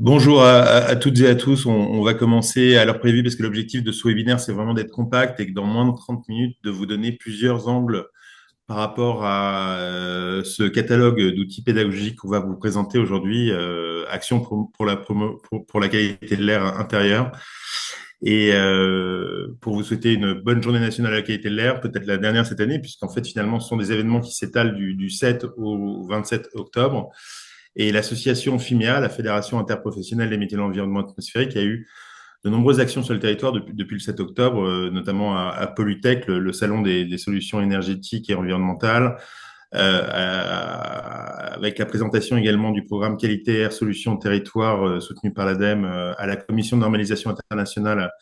Bonjour à toutes et à tous. On va commencer à l'heure prévue parce que l'objectif de ce webinaire, c'est vraiment d'être compact et que dans moins de 30 minutes, de vous donner plusieurs angles par rapport à ce catalogue d'outils pédagogiques qu'on va vous présenter aujourd'hui, Action pour la qualité de l'air intérieur. Et pour vous souhaiter une bonne journée nationale à la qualité de l'air, peut-être la dernière cette année, puisqu'en fait, finalement, ce sont des événements qui s'étalent du 7 au 27 octobre. Et l'association FIMEA, la Fédération interprofessionnelle des métiers de l'environnement atmosphérique, a eu de nombreuses actions sur le territoire depuis le 7 octobre, notamment à Polytech, le salon des solutions énergétiques et environnementales, avec la présentation également du programme Qualité Air Solutions Territoire soutenu par l'ADEME à la Commission de normalisation internationale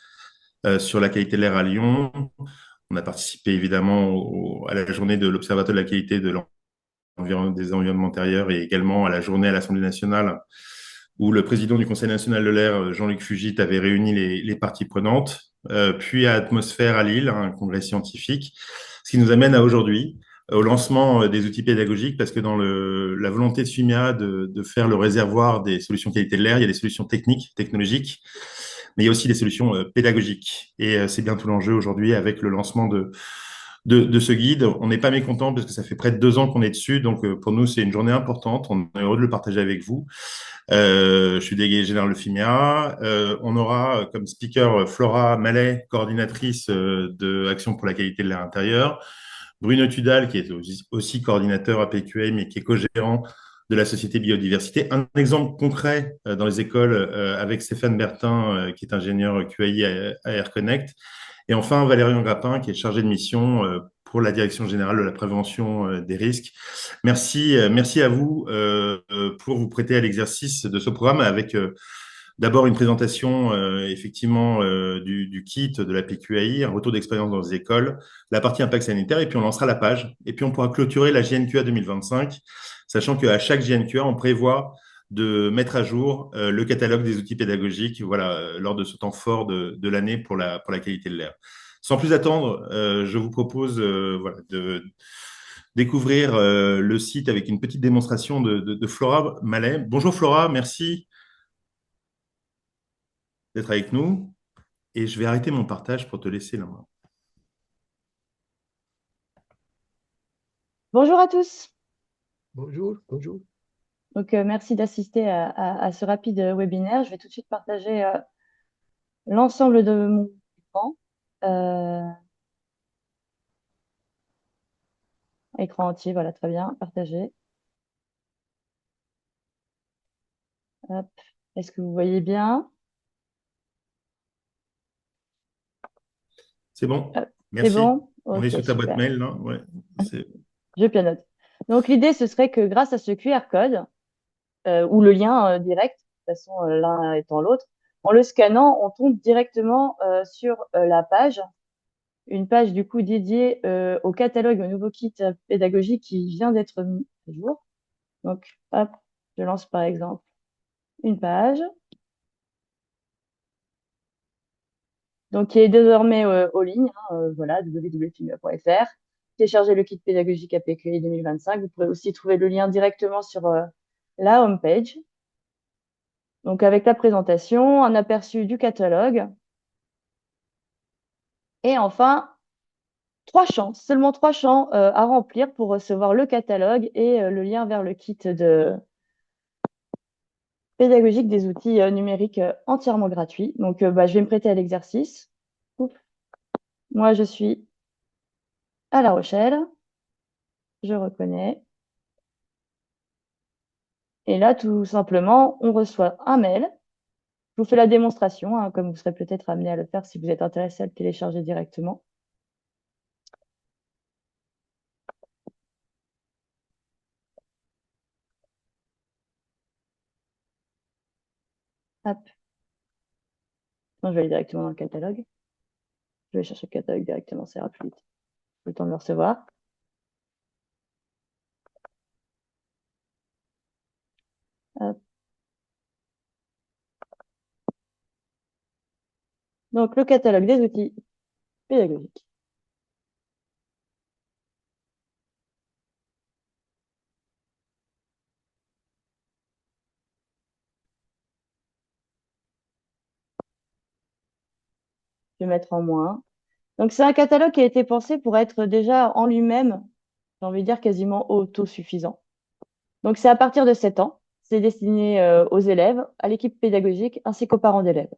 sur la qualité de l'air à Lyon. On a participé évidemment à la journée de l'Observatoire de la qualité des environnements intérieurs et également à la journée à l'Assemblée nationale où le président du Conseil national de l'air, Jean-Luc Fugit, avait réuni les parties prenantes, puis à Atmosphère à Lille, un congrès scientifique, ce qui nous amène à aujourd'hui, au lancement des outils pédagogiques, parce que dans la volonté de FIMIA de faire le réservoir des solutions qualité de l'air, il y a des solutions techniques, technologiques, mais il y a aussi des solutions pédagogiques. Et c'est bien tout l'enjeu aujourd'hui avec le lancement de ce guide. On n'est pas mécontent parce que ça fait près de 2 ans qu'on est dessus, donc pour nous c'est une journée importante. On est heureux de le partager avec vous. Je suis délégué général de FIMEA. On aura comme speaker Flora Mallet, coordinatrice de Action pour la qualité de l'air intérieur. Bruno Tudal, qui est aussi coordinateur APQA, mais qui est co-gérant de la société biodiversité. Un exemple concret dans les écoles avec Stéphane Bertin, qui est ingénieur QAI à AirConnect. Et enfin, Valérian Grappin, qui est chargé de mission pour la Direction générale de la prévention des risques. Merci à vous pour vous prêter à l'exercice de ce programme avec d'abord une présentation effectivement du kit de la PQAI, un retour d'expérience dans les écoles, la partie impact sanitaire, et puis on lancera la page. Et puis on pourra clôturer la JNQA 2025, sachant qu'à chaque JNQA, on prévoit de mettre à jour le catalogue des outils pédagogiques voilà, lors de ce temps fort de l'année pour la qualité de l'air. Sans plus attendre, je vous propose voilà, de découvrir le site avec une petite démonstration de Flora Mallet. Bonjour Flora, merci d'être avec nous. Et je vais arrêter mon partage pour te laisser la main. Bonjour à tous. Bonjour, bonjour. Merci d'assister à ce rapide webinaire. Je vais tout de suite partager l'ensemble de mon écran. Euh, Écran entier, voilà, très bien, partagé. Hop. Est-ce que vous voyez bien? C'est bon, Hop. C'est merci. bon? On est Ok, sous ta boîte super. mail, là. Ouais, c'est... Je pianote. Donc, l'idée, ce serait que grâce à ce QR code, ou le lien direct, de toute façon, l'un étant l'autre, en le scannant, on tombe directement sur la page, une page du coup dédiée au catalogue, au nouveau kit pédagogique qui vient d'être mis à jour. Donc, hop, je lance par exemple une page, donc qui est désormais en ligne, voilà, www.fimea.fr. Téléchargez le kit pédagogique APQI 2025. Vous pourrez aussi trouver le lien directement sur la home page. Donc, avec la présentation, un aperçu du catalogue. Et enfin, 3 champs, seulement 3 champs à remplir pour recevoir le catalogue et le lien vers le kit de pédagogique des outils numériques entièrement gratuits. Donc, je vais me prêter à l'exercice. Oups. Moi, je suis à La Rochelle. Je reconnais. Et là, tout simplement, on reçoit un mail. Je vous fais la démonstration, hein, comme vous serez peut-être amené à le faire si vous êtes intéressé à le télécharger directement. Hop. Non, je vais aller directement dans le catalogue. Je vais chercher le catalogue directement, c'est rapide. Plus vite. Le temps de le recevoir. Hop. Donc, le catalogue des outils pédagogiques. Je vais mettre en moins. Donc, c'est un catalogue qui a été pensé pour être déjà en lui-même, j'ai envie de dire, quasiment autosuffisant. Donc, c'est à partir de 7 ans. C'est destiné aux élèves, à l'équipe pédagogique, ainsi qu'aux parents d'élèves.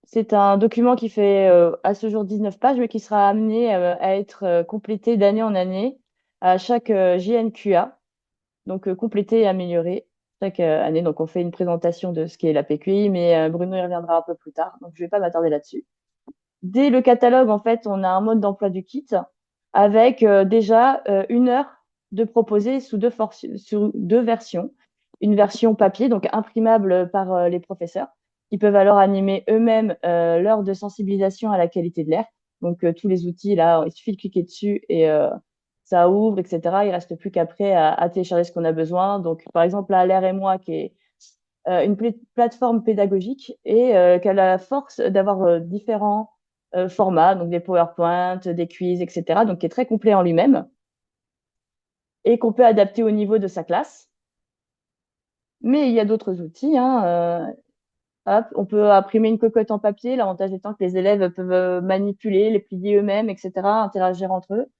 C'est un document qui fait à ce jour 19 pages, mais qui sera amené à être complété d'année en année à chaque JNQA, donc complété et amélioré chaque année. Donc, on fait une présentation de ce qu'est la PQI, mais Bruno y reviendra un peu plus tard, donc je ne vais pas m'attarder là-dessus. Dès le catalogue, en fait, on a un mode d'emploi du kit avec déjà 1 heure de proposer sous sous 2 versions. Une version papier, donc imprimable par les professeurs, qui peuvent alors animer eux-mêmes l'heure de sensibilisation à la qualité de l'air. Donc, tous les outils, là, il suffit de cliquer dessus et ça ouvre, etc. Il reste plus qu'après à télécharger ce qu'on a besoin. Donc, par exemple, là, L'air et moi, qui est une plateforme pédagogique et qui a la force d'avoir différents formats, donc des PowerPoint, des quiz, etc. Donc, qui est très complet en lui-même et qu'on peut adapter au niveau de sa classe. Mais il y a d'autres outils. Hop, on peut imprimer une cocotte en papier. L'avantage étant que les élèves peuvent manipuler, les plier eux-mêmes, etc., interagir entre eux.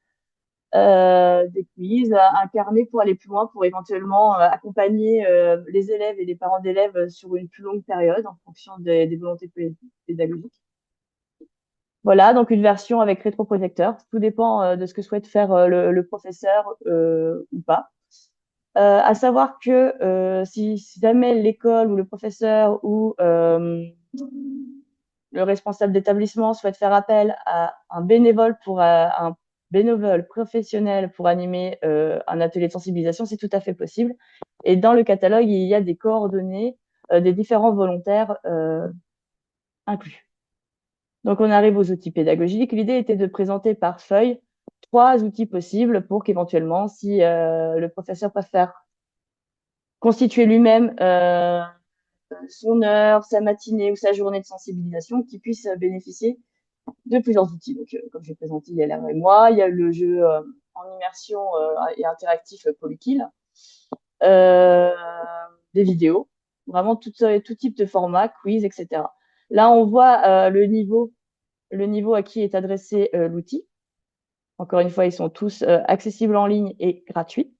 Des quiz, un carnet pour aller plus loin, pour éventuellement accompagner les élèves et les parents d'élèves sur une plus longue période en fonction des volontés pédagogiques. Voilà, donc une version avec rétroprojecteur. Tout dépend de ce que souhaite faire le professeur ou pas. À savoir que si jamais l'école ou le professeur ou le responsable d'établissement souhaite faire appel à un bénévole professionnel pour animer un atelier de sensibilisation, c'est tout à fait possible. Et dans le catalogue, il y a des coordonnées des différents volontaires inclus. Donc, on arrive aux outils pédagogiques. L'idée était de présenter par feuille 3 outils possibles pour qu'éventuellement, si le professeur préfère constituer lui-même son heure, sa matinée ou sa journée de sensibilisation, qu'il puisse bénéficier de plusieurs outils. Donc, comme j'ai présenté, il y a L'air et moi, il y a le jeu en immersion et interactif Polykill, des vidéos, vraiment tout type de format, quiz, etc. Là, on voit le niveau à qui est adressé l'outil. Encore une fois, ils sont tous accessibles en ligne et gratuits.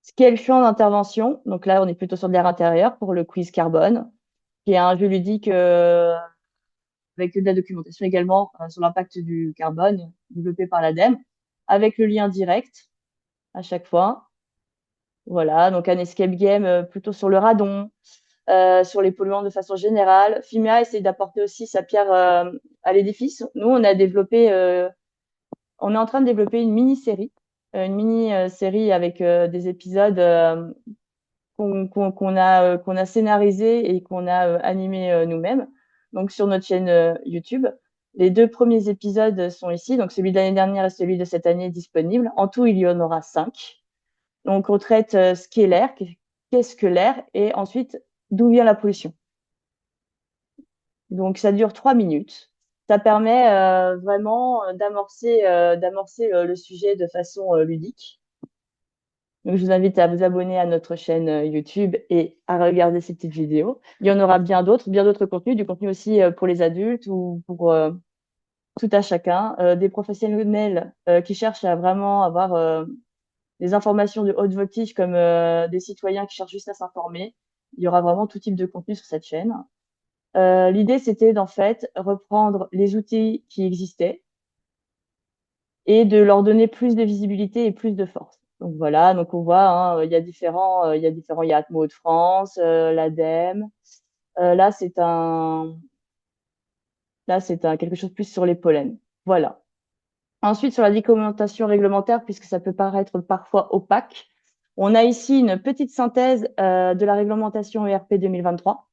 Ce qui est le champ d'intervention, donc là, on est plutôt sur de l'air intérieur pour le quiz carbone, qui est un jeu ludique avec de la documentation également sur l'impact du carbone développé par l'ADEME, avec le lien direct à chaque fois. Voilà, donc un escape game plutôt sur le radon, sur les polluants de façon générale. Fimea essaie d'apporter aussi sa pierre à l'édifice. Nous, on est en train de développer une mini-série avec des épisodes qu'on a scénarisé et qu'on a animé nous-mêmes, donc sur notre chaîne YouTube. Les 2 premiers épisodes sont ici, donc celui de l'année dernière et celui de cette année disponible. En tout, il y en aura 5. Donc, on traite ce qu'est l'air, qu'est-ce que l'air, et ensuite, d'où vient la pollution. Donc, ça dure 3 minutes. Ça permet vraiment d'amorcer le sujet de façon ludique. Donc, je vous invite à vous abonner à notre chaîne YouTube et à regarder ces petites vidéos. Il y en aura bien d'autres contenus, du contenu aussi pour les adultes ou pour tout à chacun, des professionnels qui cherchent à vraiment avoir des informations de haute voltige comme des citoyens qui cherchent juste à s'informer. Il y aura vraiment tout type de contenu sur cette chaîne. L'idée, c'était d'en fait reprendre les outils qui existaient et de leur donner plus de visibilité et plus de force. Donc voilà, donc on voit, il y a différents, il y a Atmo Hauts-de-France, l'ADEME. Là, c'est quelque chose de plus sur les pollens. Voilà. Ensuite, sur la documentation réglementaire, puisque ça peut paraître parfois opaque, on a ici une petite synthèse de la réglementation ERP 2023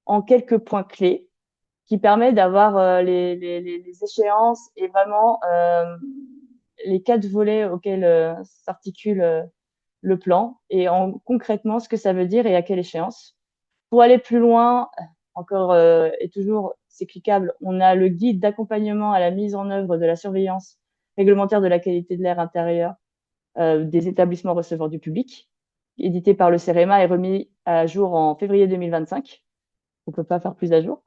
en quelques points clés qui permet d'avoir les échéances et vraiment les 4 volets auxquels s'articule le plan et concrètement ce que ça veut dire et à quelle échéance. Pour aller plus loin, encore et toujours, c'est cliquable, on a le guide d'accompagnement à la mise en œuvre de la surveillance réglementaire de la qualité de l'air intérieur des établissements recevant du public. édité par le CEREMA et remis à jour en février 2025. On ne peut pas faire plus à jour.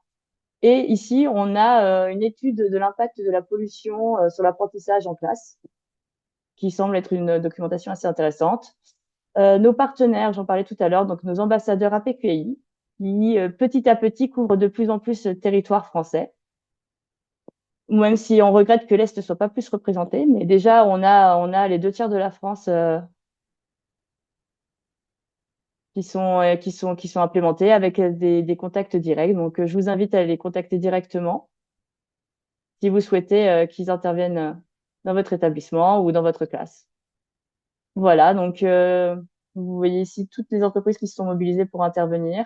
Et ici, on a une étude de l'impact de la pollution sur l'apprentissage en classe, qui semble être une documentation assez intéressante. Nos partenaires, j'en parlais tout à l'heure, donc nos ambassadeurs APQI, qui petit à petit couvrent de plus en plus le territoire français. Même si on regrette que l'Est ne soit pas plus représenté, mais déjà on a les 2 tiers de la France qui sont implémentés avec des contacts directs. Donc je vous invite à les contacter directement si vous souhaitez qu'ils interviennent dans votre établissement ou dans votre classe. Voilà, donc vous voyez ici toutes les entreprises qui se sont mobilisées pour intervenir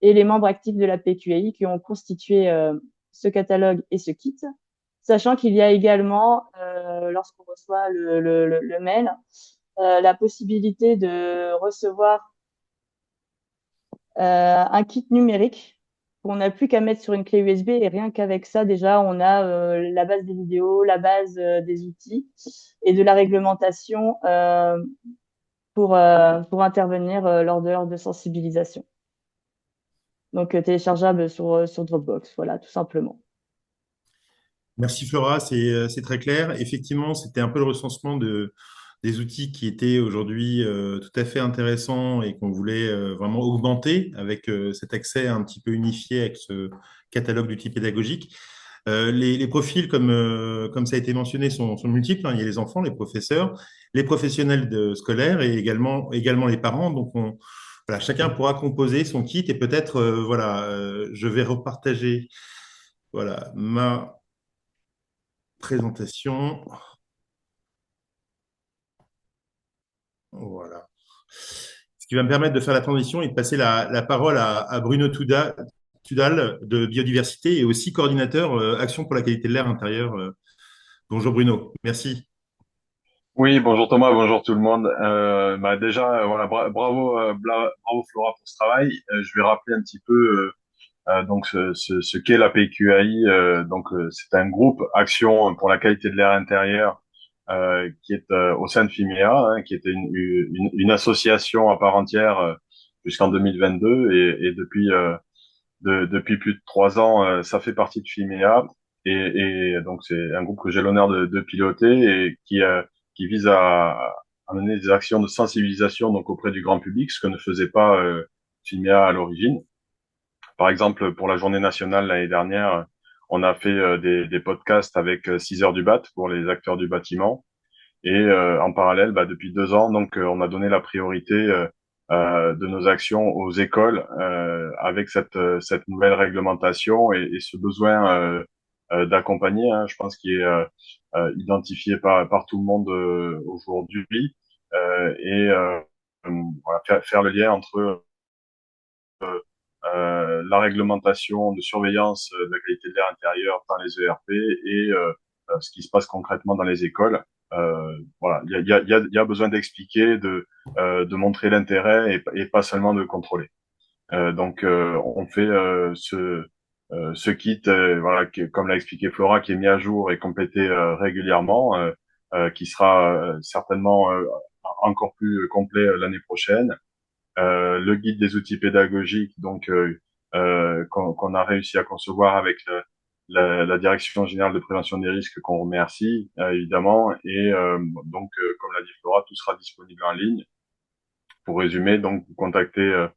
et les membres actifs de la PQI qui ont constitué ce catalogue et ce kit, sachant qu'il y a également, lorsqu'on reçoit le mail, la possibilité de recevoir un kit numérique qu'on n'a plus qu'à mettre sur une clé USB et rien qu'avec ça, déjà, on a la base des vidéos, la base des outils et de la réglementation pour intervenir lors de l'heure de sensibilisation. Donc, téléchargeable sur Dropbox, voilà, tout simplement. Merci Flora, c'est très clair. Effectivement, c'était un peu le recensement des outils qui étaient aujourd'hui tout à fait intéressants et qu'on voulait vraiment augmenter avec cet accès un petit peu unifié avec ce catalogue d'outils pédagogiques. Les profils, comme ça a été mentionné, sont multiples, hein. Il y a les enfants, les professeurs, les professionnels scolaires et également les parents. Donc, voilà, chacun pourra composer son kit et peut-être, voilà, je vais repartager voilà, ma présentation. Voilà. Ce qui va me permettre de faire la transition et de passer la parole à Bruno Tudal de Biodiversité et aussi coordinateur Action pour la qualité de l'air intérieur. Bonjour Bruno, merci. Oui, bonjour Thomas, bonjour tout le monde. Déjà, voilà, bravo Flora pour ce travail. Je vais rappeler un petit peu donc ce qu'est la PQAI. C'est un groupe Action pour la qualité de l'air intérieur qui est au sein de FIMEA, hein, qui était une association à part entière jusqu'en 2022 et depuis plus de 3 ans, ça fait partie de FIMEA et donc c'est un groupe que j'ai l'honneur de piloter et qui vise à mener des actions de sensibilisation donc auprès du grand public, ce que ne faisait pas FIMEA à l'origine. Par exemple, pour la journée nationale l'année dernière, on a fait des podcasts avec 6 heures du BAT pour les acteurs du bâtiment. Et en parallèle, depuis 2 ans, donc on a donné la priorité de nos actions aux écoles avec cette nouvelle réglementation et ce besoin d'accompagner, hein, je pense, qui est identifié par tout le monde aujourd'hui voilà, faire le lien entre la réglementation de surveillance de la qualité de l'air intérieur dans les ERP et ce qui se passe concrètement dans les écoles. Voilà, il y a besoin d'expliquer, de montrer l'intérêt et pas seulement de contrôler. On fait ce kit, voilà, comme l'a expliqué Flora, qui est mis à jour et complété régulièrement, qui sera certainement encore plus complet l'année prochaine. Le guide des outils pédagogiques, qu'on a réussi à concevoir avec la Direction générale de prévention des risques, qu'on remercie évidemment. Comme l'a dit Flora, tout sera disponible en ligne. Pour résumer, donc vous contactez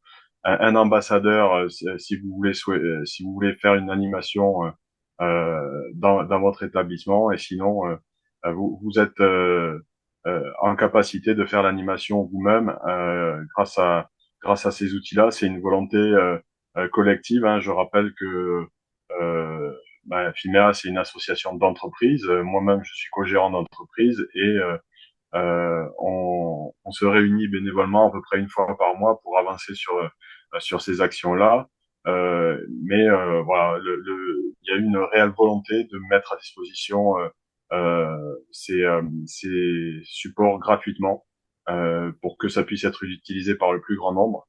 un ambassadeur si vous voulez si vous voulez faire une animation dans votre établissement, et sinon vous êtes en capacité de faire l'animation vous-même grâce à ces outils-là. C'est une volonté collective, hein. Je rappelle que FIMEA, c'est une association d'entreprises. Moi-même, je suis co-gérant d'entreprise et on se réunit bénévolement à peu près une fois par mois pour avancer sur ces actions-là. Voilà, il y a une réelle volonté de mettre à disposition ces supports gratuitement pour que ça puisse être utilisé par le plus grand nombre.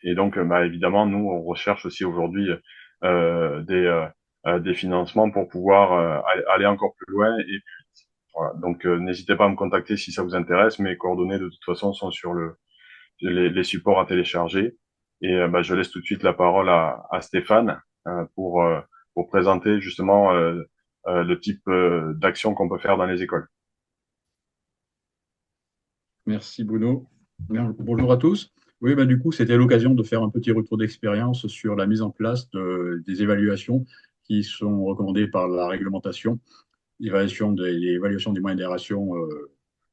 Et donc, évidemment, nous, on recherche aussi aujourd'hui des financements pour pouvoir aller encore plus loin et voilà. Donc, n'hésitez pas à me contacter si ça vous intéresse. Mes coordonnées, de toute façon, sont les supports à télécharger. Et je laisse tout de suite la parole à Stéphane pour présenter justement le type d'action qu'on peut faire dans les écoles. Merci Bruno. Bien, bonjour à tous. Oui, du coup, c'était l'occasion de faire un petit retour d'expérience sur la mise en place des évaluations qui sont recommandées par la réglementation, l'évaluation des moyens d'aération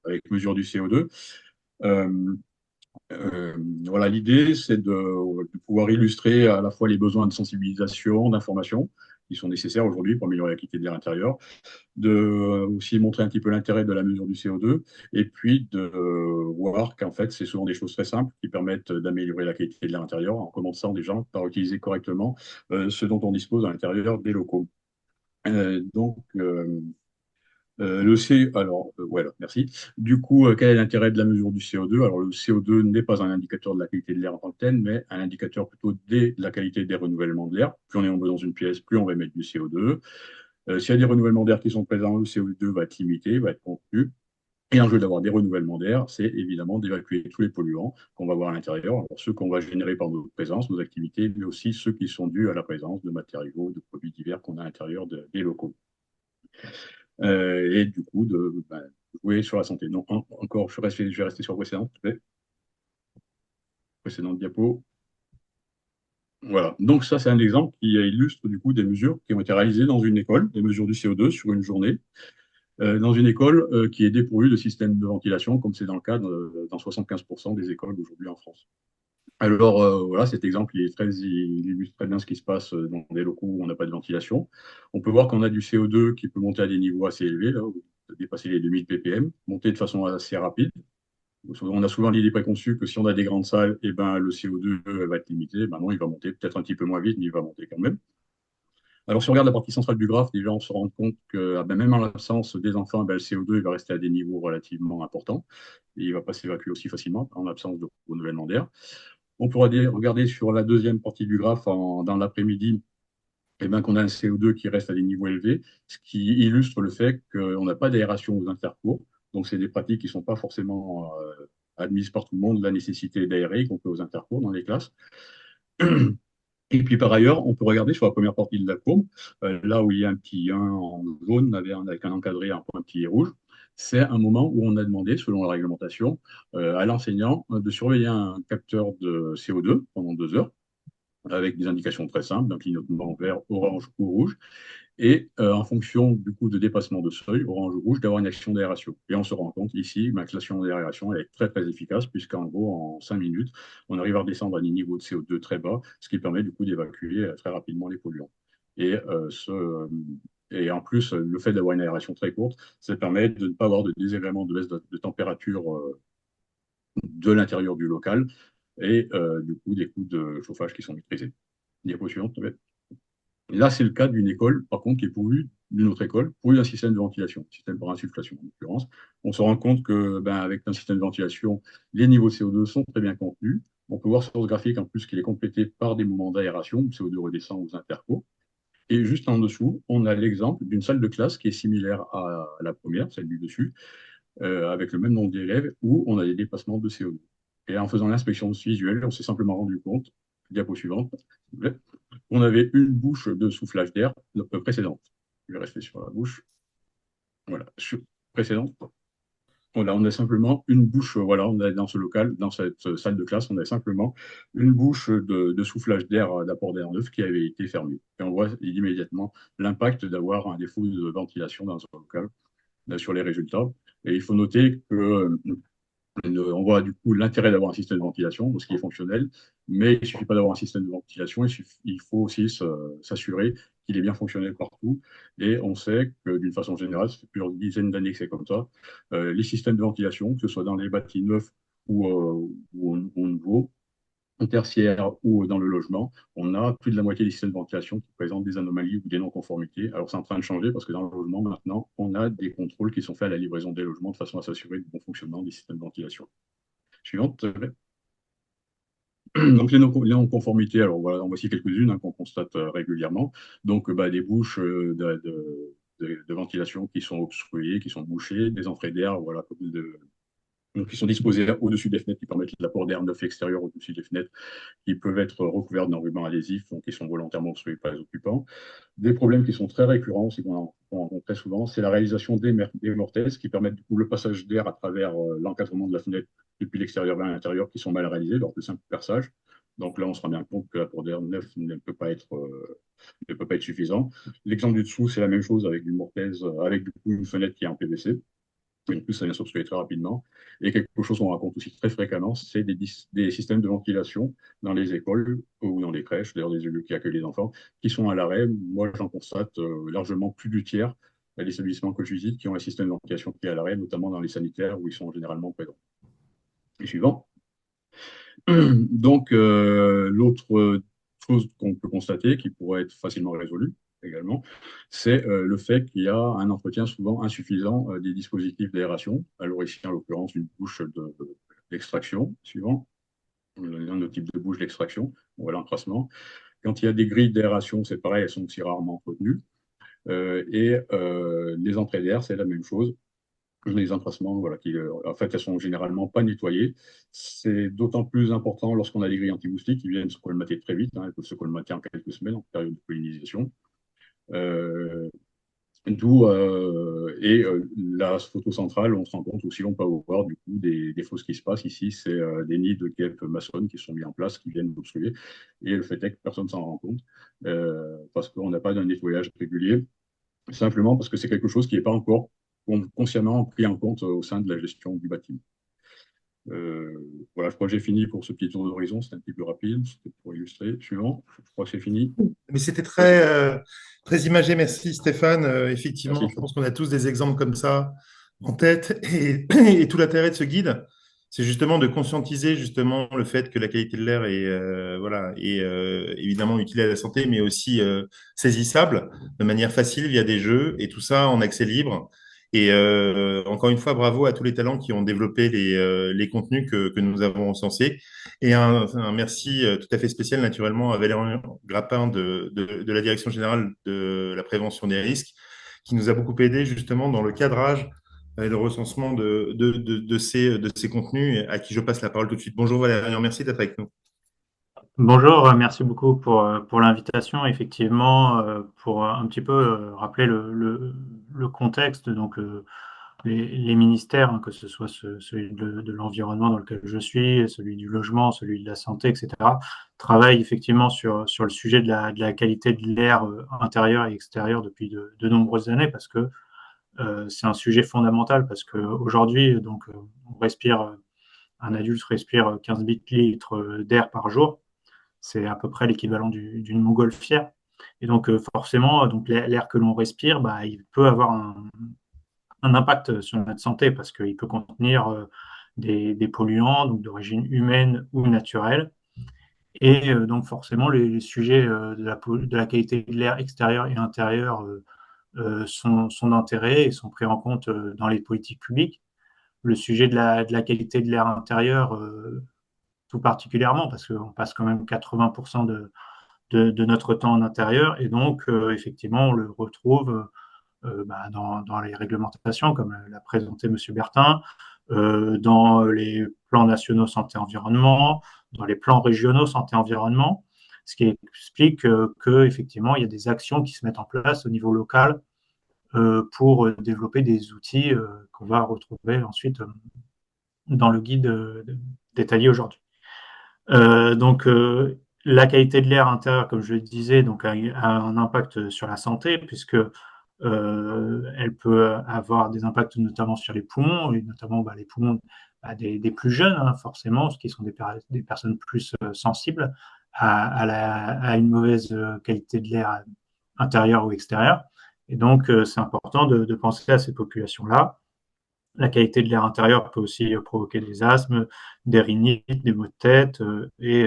avec mesure du CO2. Euh, voilà, l'idée, c'est de pouvoir illustrer à la fois les besoins de sensibilisation, d'information qui sont nécessaires aujourd'hui pour améliorer la qualité de l'air intérieur, de aussi montrer un petit peu l'intérêt de la mesure du CO2, et puis de voir qu'en fait, c'est souvent des choses très simples qui permettent d'améliorer la qualité de l'air intérieur en commençant déjà par utiliser correctement ce dont on dispose à l'intérieur des locaux. Donc, voilà, merci. Du coup, quel est l'intérêt de la mesure du CO2? Alors, le CO2 n'est pas un indicateur de la qualité de l'air en tant que tel, mais un indicateur plutôt de la qualité des renouvellements de l'air. Plus on est nombreux dans une pièce, plus on va émettre du CO2. S'il y a des renouvellements d'air qui sont présents, le CO2 va être limité, va être contenu. Et l'enjeu d'avoir des renouvellements d'air, c'est évidemment d'évacuer tous les polluants qu'on va avoir à l'intérieur, alors ceux qu'on va générer par notre présence, nos activités, mais aussi ceux qui sont dus à la présence de matériaux, de produits divers qu'on a à l'intérieur des locaux. Et du coup, de jouer sur la santé. Donc, encore, je vais rester sur la précédente, précédente diapo. Voilà. Donc, ça, c'est un exemple qui illustre du coup des mesures qui ont été réalisées dans une école, des mesures du CO2 sur une journée, dans une école qui est dépourvue de système de ventilation, comme c'est dans le cas dans 75% des écoles aujourd'hui en France. Alors, voilà, cet exemple, il illustre très bien ce qui se passe dans des locaux où on n'a pas de ventilation. On peut voir qu'on a du CO2 qui peut monter à des niveaux assez élevés, là, dépasser les 2000 ppm, monter de façon assez rapide. On a souvent l'idée préconçue que si on a des grandes salles, eh ben, le CO2 va être limité. Ben non, il va monter peut-être un petit peu moins vite, mais il va monter quand même. Alors, si on regarde la partie centrale du graphe, déjà, on se rend compte que même en l'absence des enfants, ben, le CO2 il va rester à des niveaux relativement importants. Et il ne va pas s'évacuer aussi facilement en l'absence de renouvellement d'air. On pourra regarder sur la deuxième partie du graphe dans l'après-midi, eh ben, qu'on a un CO2 qui reste à des niveaux élevés, ce qui illustre le fait qu'on n'a pas d'aération aux intercours. Donc, c'est des pratiques qui ne sont pas forcément admises par tout le monde, la nécessité d'aérer, y compris aux intercours dans les classes. Et puis par ailleurs, on peut regarder sur la première partie de la courbe, là où il y a un petit 1 en jaune avec un encadré, un pointillé rouge. C'est un moment où on a demandé, selon la réglementation, à l'enseignant de surveiller un capteur de CO2 pendant 2 heures, avec des indications très simples, d'un clignotement vert, orange ou rouge, et en fonction du coup de dépassement de seuil, orange ou rouge, d'avoir une action d'aération. Et on se rend compte ici que l'action d'aération est très très efficace, puisqu'en gros, en 5 minutes, on arrive à redescendre à des niveaux de CO2 très bas, ce qui permet du coup d'évacuer très rapidement les polluants. Et, et en plus, le fait d'avoir une aération très courte, ça permet de ne pas avoir de désagréments de baisse de température de l'intérieur du local, et du coup des coûts de chauffage qui sont maîtrisés. Diapo suivante. Là, c'est le cas d'une école, par contre, qui est pourvue d'une autre école, pourvue d'un système de ventilation, système par insufflation en l'occurrence. On se rend compte que, avec un système de ventilation, les niveaux de CO2 sont très bien contenus. On peut voir sur ce graphique en plus qu'il est complété par des mouvements d'aération, où le CO2 redescend aux intercos. Et juste en dessous, on a l'exemple d'une salle de classe qui est similaire à la première, celle du dessus, avec le même nombre d'élèves, où on a des dépassements de CO2. Et en faisant l'inspection visuelle, on s'est simplement rendu compte, diapo suivante, on avait une bouche de soufflage d'air précédente. Je vais rester sur la bouche. Voilà, précédente. Voilà, on a simplement une bouche, voilà, on a dans ce local, dans cette salle de classe, on a simplement une bouche de soufflage d'air, d'apport d'air neuf qui avait été fermée. Et on voit immédiatement l'impact d'avoir un défaut de ventilation dans un local sur les résultats. Et il faut noter que on voit du coup l'intérêt d'avoir un système de ventilation, ce qui est fonctionnel, mais il ne suffit pas d'avoir un système de ventilation, il faut aussi s'assurer qu'il est bien fonctionnel partout. Et on sait que d'une façon générale, ça fait plusieurs dizaines d'années que c'est comme ça, les systèmes de ventilation, que ce soit dans les bâtis neufs ou au nouveau, en tertiaire ou dans le logement, on a plus de la moitié des systèmes de ventilation qui présentent des anomalies ou des non-conformités. Alors c'est en train de changer parce que dans le logement, maintenant, on a des contrôles qui sont faits à la livraison des logements de façon à s'assurer du bon fonctionnement des systèmes de ventilation. Suivante. Donc les non-conformités, alors voilà, en voici quelques-unes qu'on constate régulièrement. Donc des bouches de ventilation qui sont obstruées, qui sont bouchées, des entrées d'air, voilà, donc qui sont disposés au-dessus des fenêtres, qui permettent l'apport d'air neuf extérieur au-dessus des fenêtres, qui peuvent être recouvertes d'un ruban adhésif, donc qui sont volontairement obstrués par les occupants. Des problèmes qui sont très récurrents, c'est qu'on en rencontre très souvent, c'est la réalisation des mortaises qui permettent du coup, le passage d'air à travers l'encadrement de la fenêtre depuis l'extérieur vers l'intérieur, qui sont mal réalisés lors de simple perçage. Donc là, on se rend bien compte que l'apport d'air neuf ne peut pas être suffisant. L'exemple du dessous, c'est la même chose avec une mortaise, avec du coup, une fenêtre qui est en PVC. En plus, ça vient s'obstruer très rapidement. Et quelque chose qu'on raconte aussi très fréquemment, c'est des systèmes de ventilation dans les écoles ou dans les crèches, d'ailleurs des lieux qui accueillent les enfants, qui sont à l'arrêt. Moi, j'en constate largement plus du tiers des établissements que je visite qui ont un système de ventilation qui est à l'arrêt, notamment dans les sanitaires où ils sont généralement présents. Et suivant. Donc, l'autre chose qu'on peut constater, qui pourrait être facilement résolue également, c'est le fait qu'il y a un entretien souvent insuffisant des dispositifs d'aération. Alors ici, en l'occurrence, une bouche d'extraction, suivant, un autre type de bouche d'extraction, voilà l'encrassement. Quand il y a des grilles d'aération, c'est pareil, elles sont aussi rarement entretenues. Les entrées d'air, c'est la même chose. Les encrassements, voilà, qui, en fait, elles sont généralement pas nettoyées. C'est d'autant plus important lorsqu'on a des grilles anti-moustiques qui viennent se colmater très vite. Elles peuvent se colmater en quelques semaines en période de pollinisation. Euh, la photo centrale, on se rend compte aussi, on peut avoir du coup des fausses qui se passent. Ici, c'est des nids de guêpes maçonnes qui sont mis en place, qui viennent obstruer. Et le fait est que personne ne s'en rend compte parce qu'on n'a pas d'un nettoyage régulier, simplement parce que c'est quelque chose qui n'est pas encore consciemment pris en compte au sein de la gestion du bâtiment. Voilà, je crois que j'ai fini pour ce petit tour d'horizon. C'était un petit peu rapide, c'était pour illustrer. Suivant, je crois que c'est fini. Mais c'était très imagé. Merci Stéphane. Effectivement, Merci. je pense qu'on a tous des exemples comme ça en tête. Et tout l'intérêt de ce guide, c'est justement de conscientiser justement le fait que la qualité de l'air est évidemment utile à la santé, mais aussi saisissable de manière facile via des jeux et tout ça en accès libre. Et encore une fois, bravo à tous les talents qui ont développé les contenus que nous avons recensés. Et un merci tout à fait spécial, naturellement, à Valérie Grappin de la Direction générale de la prévention des risques, qui nous a beaucoup aidé justement dans le cadrage et le recensement de ces contenus, à qui je passe la parole tout de suite. Bonjour Valérie, merci d'être avec nous. Bonjour, merci beaucoup pour l'invitation. Effectivement, pour un petit peu rappeler le contexte, donc les ministères, hein, que ce soit celui de l'environnement dans lequel je suis, celui du logement, celui de la santé, etc., travaillent effectivement sur le sujet de la qualité de l'air intérieur et extérieur depuis de nombreuses années, parce que c'est un sujet fondamental, parce qu'aujourd'hui, donc, un adulte respire 15 litres d'air par jour. C'est à peu près l'équivalent d'une montgolfière. Et donc, forcément, donc l'air que l'on respire, bah, il peut avoir un impact sur notre santé parce qu'il peut contenir des polluants donc d'origine humaine ou naturelle. Et donc, forcément, les sujets de la qualité de l'air extérieur et intérieur sont d'intérêt et sont pris en compte dans les politiques publiques. Le sujet de la qualité de l'air intérieur, tout particulièrement, parce qu'on passe quand même 80% de notre temps en intérieur, et donc effectivement on le retrouve dans les réglementations comme l'a présenté M. Bertin, dans les plans nationaux santé-environnement, dans les plans régionaux santé-environnement, ce qui explique qu'effectivement il y a des actions qui se mettent en place au niveau local pour développer des outils qu'on va retrouver ensuite dans le guide détaillé aujourd'hui. La qualité de l'air intérieur, comme je le disais, donc a un impact sur la santé puisque elle peut avoir des impacts notamment sur les poumons et notamment les poumons des plus jeunes, hein, forcément, qui sont des personnes plus sensibles à une mauvaise qualité de l'air intérieur ou extérieur. Et donc, c'est important de penser à ces populations-là. La qualité de l'air intérieur peut aussi provoquer des asthmes, des rhinites, des maux de tête et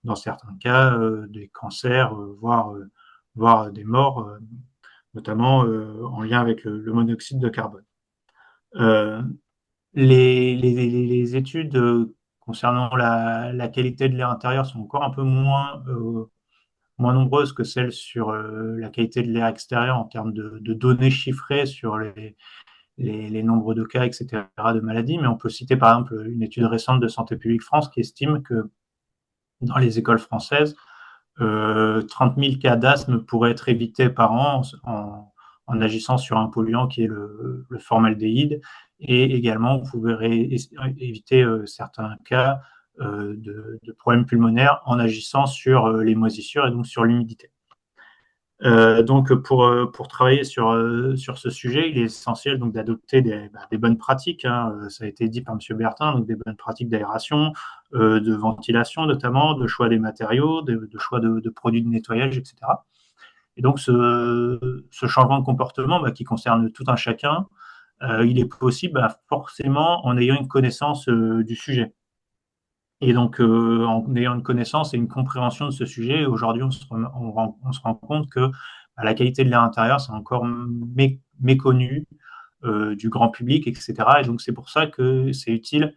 dans certains cas des cancers, voire des morts, notamment en lien avec le monoxyde de carbone. Les études concernant la qualité de l'air intérieur sont encore un peu moins nombreuses que celles sur la qualité de l'air extérieur en termes de données chiffrées sur les nombres de cas, etc., de maladies, mais on peut citer par exemple une étude récente de Santé publique France qui estime que dans les écoles françaises, 30 000 cas d'asthme pourraient être évités par an en agissant sur un polluant qui est le formaldéhyde, et également on pouvait éviter certains cas de problèmes pulmonaires en agissant sur les moisissures et donc sur l'humidité. Donc pour travailler sur ce sujet, il est essentiel donc d'adopter des bonnes pratiques, hein. Ça a été dit par M. Bertin, donc des bonnes pratiques d'aération, de ventilation notamment, de choix des matériaux, de choix de produits de nettoyage, etc. Et donc ce changement de comportement qui concerne tout un chacun, il est possible forcément en ayant une connaissance du sujet. Et donc, en ayant une connaissance et une compréhension de ce sujet, aujourd'hui, on se rend compte que la qualité de l'air intérieur, c'est encore méconnu du grand public, etc. Et donc, c'est pour ça que c'est utile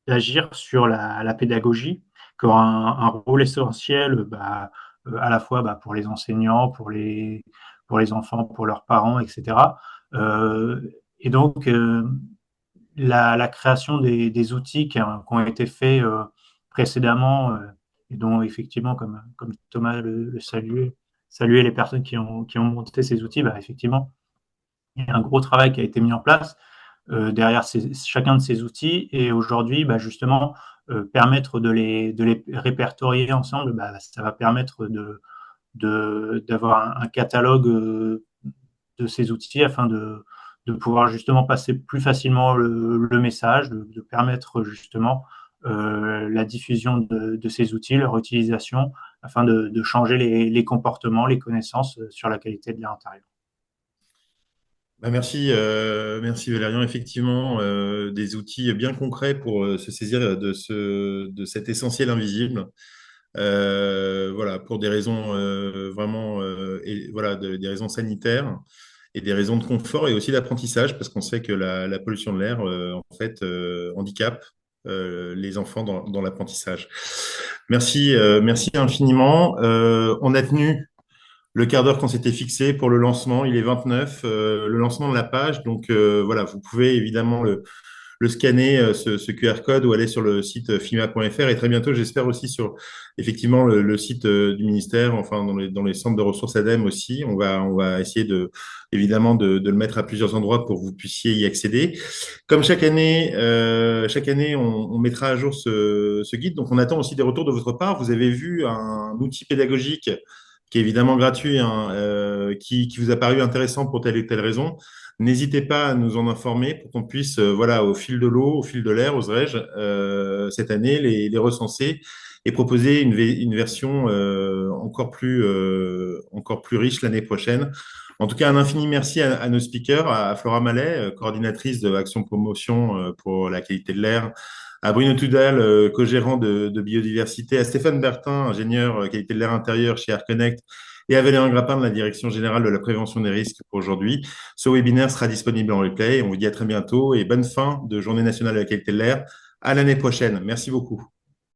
d'agir sur la pédagogie, qui aura un rôle essentiel à la fois pour les enseignants, pour les enfants, pour leurs parents, etc. Et donc, la création des outils qui ont été faits précédemment et dont effectivement, comme Thomas le saluait les personnes qui ont monté ces outils, effectivement, il y a un gros travail qui a été mis en place derrière chacun de ces outils, et aujourd'hui, justement, permettre de les répertorier ensemble, ça va permettre d'avoir un catalogue de ces outils afin de pouvoir justement passer plus facilement le message, de permettre justement la diffusion de ces outils, leur utilisation, afin de changer les comportements, les connaissances sur la qualité de l'air intérieur. Merci Valérian. Effectivement, des outils bien concrets pour se saisir de cet essentiel invisible. Voilà, pour des raisons vraiment, des raisons sanitaires et des raisons de confort et aussi d'apprentissage, parce qu'on sait que la pollution de l'air, en fait, handicape les enfants dans l'apprentissage. Merci infiniment. On a tenu le quart d'heure qu'on s'était fixé pour le lancement. Il est 29, le lancement de la page. Donc voilà, vous pouvez évidemment le scanner, ce QR code, ou aller sur le site fima.fr, et très bientôt, j'espère aussi sur effectivement le site du ministère, enfin dans les centres de ressources ADEME aussi. On va essayer évidemment de le mettre à plusieurs endroits pour que vous puissiez y accéder. Comme chaque année, on mettra à jour ce guide. Donc on attend aussi des retours de votre part. Vous avez vu un outil pédagogique qui est évidemment gratuit, hein, qui vous a paru intéressant pour telle et telle raison. N'hésitez pas à nous en informer pour qu'on puisse, au fil de l'eau, au fil de l'air, oserais-je, cette année, les recenser et proposer une version encore plus riche l'année prochaine. En tout cas, un infini merci à nos speakers, à Flora Mallet, coordinatrice de Action Promotion pour la qualité de l'air, à Bruno Tudal, co-gérant de biodiversité, à Stéphane Bertin, ingénieur qualité de l'air intérieur chez AirConnect, et à Valérian Grappin de la Direction générale de la prévention des risques pour aujourd'hui. Ce webinaire sera disponible en replay. On vous dit à très bientôt et bonne fin de Journée nationale de la qualité de l'air. À l'année prochaine. Merci beaucoup.